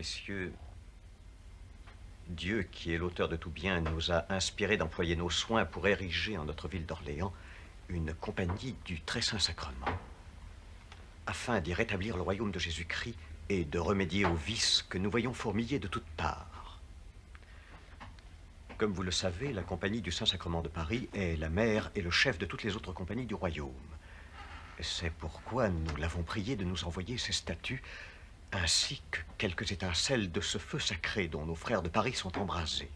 Messieurs, Dieu, qui est l'auteur de tout bien, nous a inspiré d'employer nos soins pour ériger en notre ville d'Orléans une compagnie du Très Saint Sacrement, afin d'y rétablir le royaume de Jésus-Christ et de remédier aux vices que nous voyons fourmiller de toutes parts. Comme vous le savez, la compagnie du Saint-Sacrement de Paris est la mère et le chef de toutes les autres compagnies du royaume. C'est pourquoi nous l'avons prié de nous envoyer ses statuts, ainsi que quelques étincelles de ce feu sacré dont nos frères de Paris sont embrasés.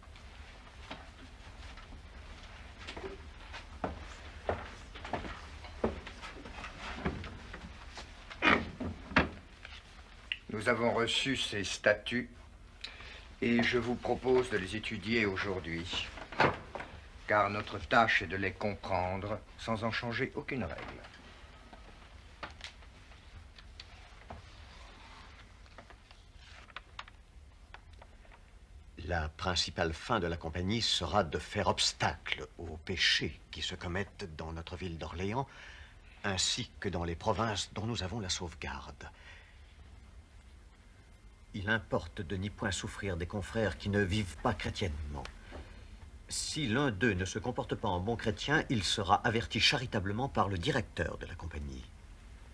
Nous avons reçu ces statuts et je vous propose de les étudier aujourd'hui, car notre tâche est de les comprendre sans en changer aucune règle. La principale fin de la compagnie sera de faire obstacle aux péchés qui se commettent dans notre ville d'Orléans, ainsi que dans les provinces dont nous avons la sauvegarde. Il importe de n'y point souffrir des confrères qui ne vivent pas chrétiennement. Si l'un d'eux ne se comporte pas en bon chrétien, il sera averti charitablement par le directeur de la compagnie.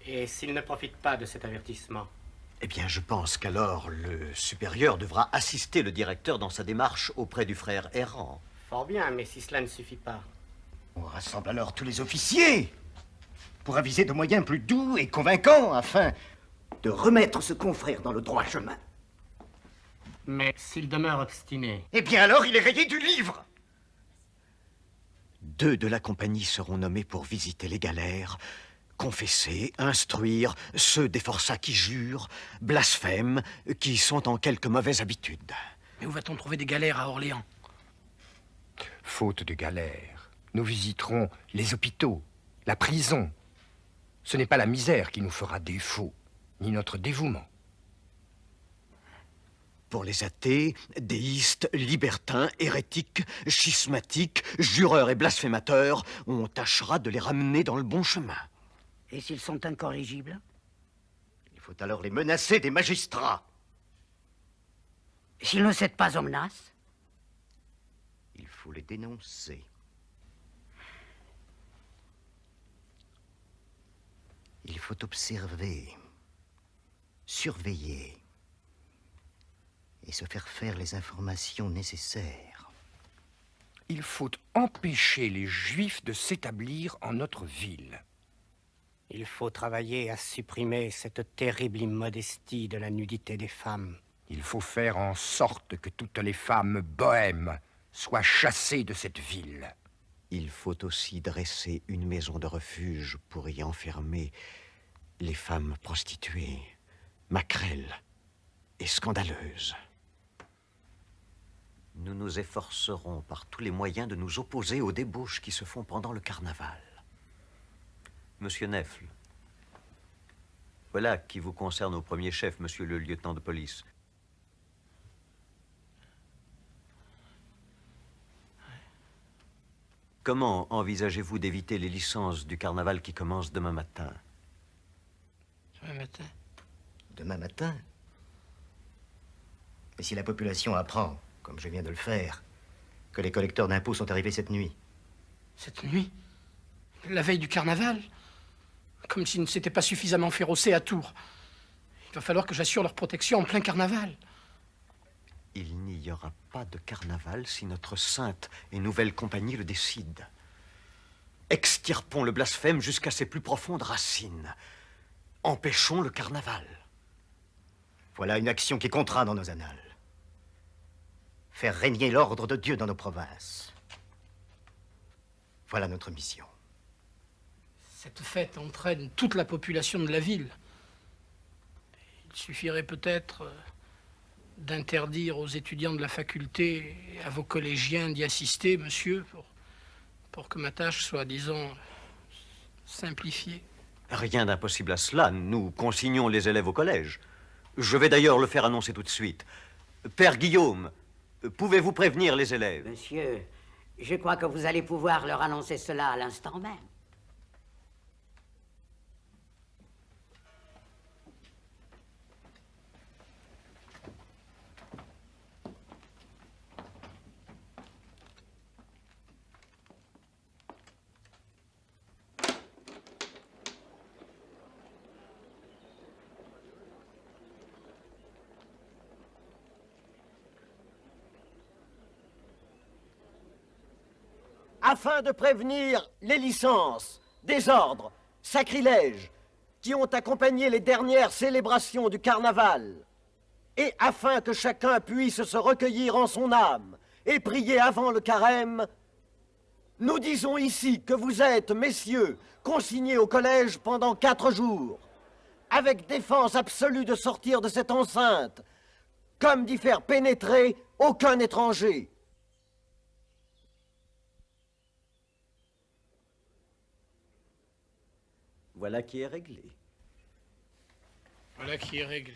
Et s'il ne profite pas de cet avertissement? Eh bien, je pense qu'alors le supérieur devra assister le directeur dans sa démarche auprès du frère errant. Fort bien, mais si cela ne suffit pas... On rassemble alors tous les officiers pour aviser de moyens plus doux et convaincants afin de remettre ce confrère dans le droit chemin. Mais s'il demeure obstiné... Eh bien alors, il est rayé du livre. 2 de la compagnie seront nommés pour visiter les galères, confesser, instruire ceux des forçats qui jurent, blasphèment, qui sont en quelque mauvaise habitude. Mais où va-t-on trouver des galères à Orléans? Faute de galère, nous visiterons les hôpitaux, la prison. Ce n'est pas la misère qui nous fera défaut, ni notre dévouement. Pour les athées, déistes, libertins, hérétiques, schismatiques, jureurs et blasphémateurs, on tâchera de les ramener dans le bon chemin. Et s'ils sont incorrigibles? Il faut alors les menacer des magistrats. S'ils ne cèdent pas aux menaces? Il faut les dénoncer. Il faut observer, surveiller et se faire les informations nécessaires. Il faut empêcher les Juifs de s'établir en notre ville. Il faut travailler à supprimer cette terrible immodestie de la nudité des femmes. Il faut faire en sorte que toutes les femmes bohèmes soient chassées de cette ville. Il faut aussi dresser une maison de refuge pour y enfermer les femmes prostituées, maquerelles et scandaleuses. Nous nous efforcerons par tous les moyens de nous opposer aux débauches qui se font pendant le carnaval. Monsieur Neffle, voilà qui vous concerne au premier chef, monsieur le lieutenant de police. Comment envisagez-vous d'éviter les licences du carnaval qui commence demain matin? Demain matin? Demain matin? Mais si la population apprend, comme je viens de le faire, que les collecteurs d'impôts sont arrivés cette nuit. Cette nuit? La veille du carnaval? Comme s'ils ne s'étaient pas suffisamment fait rosser à Tours. Il va falloir que j'assure leur protection en plein carnaval. Il n'y aura pas de carnaval si notre sainte et nouvelle compagnie le décide. Extirpons le blasphème jusqu'à ses plus profondes racines. Empêchons le carnaval. Voilà une action qui comptera dans nos annales. Faire régner l'ordre de Dieu dans nos provinces. Voilà notre mission. Cette fête entraîne toute la population de la ville. Il suffirait peut-être d'interdire aux étudiants de la faculté et à vos collégiens d'y assister, monsieur, pour que ma tâche soit, disons, simplifiée. Rien d'impossible à cela. Nous consignons les élèves au collège. Je vais d'ailleurs le faire annoncer tout de suite. Père Guillaume, pouvez-vous prévenir les élèves? Monsieur, je crois que vous allez pouvoir leur annoncer cela à l'instant même. afin de prévenir les licences, désordres, sacrilèges qui ont accompagné les dernières célébrations du carnaval, et afin que chacun puisse se recueillir en son âme et prier avant le carême, nous disons ici que vous êtes, messieurs, consignés au collège pendant 4 jours, avec défense absolue de sortir de cette enceinte, comme d'y faire pénétrer aucun étranger. Voilà qui est réglé. Voilà qui est réglé.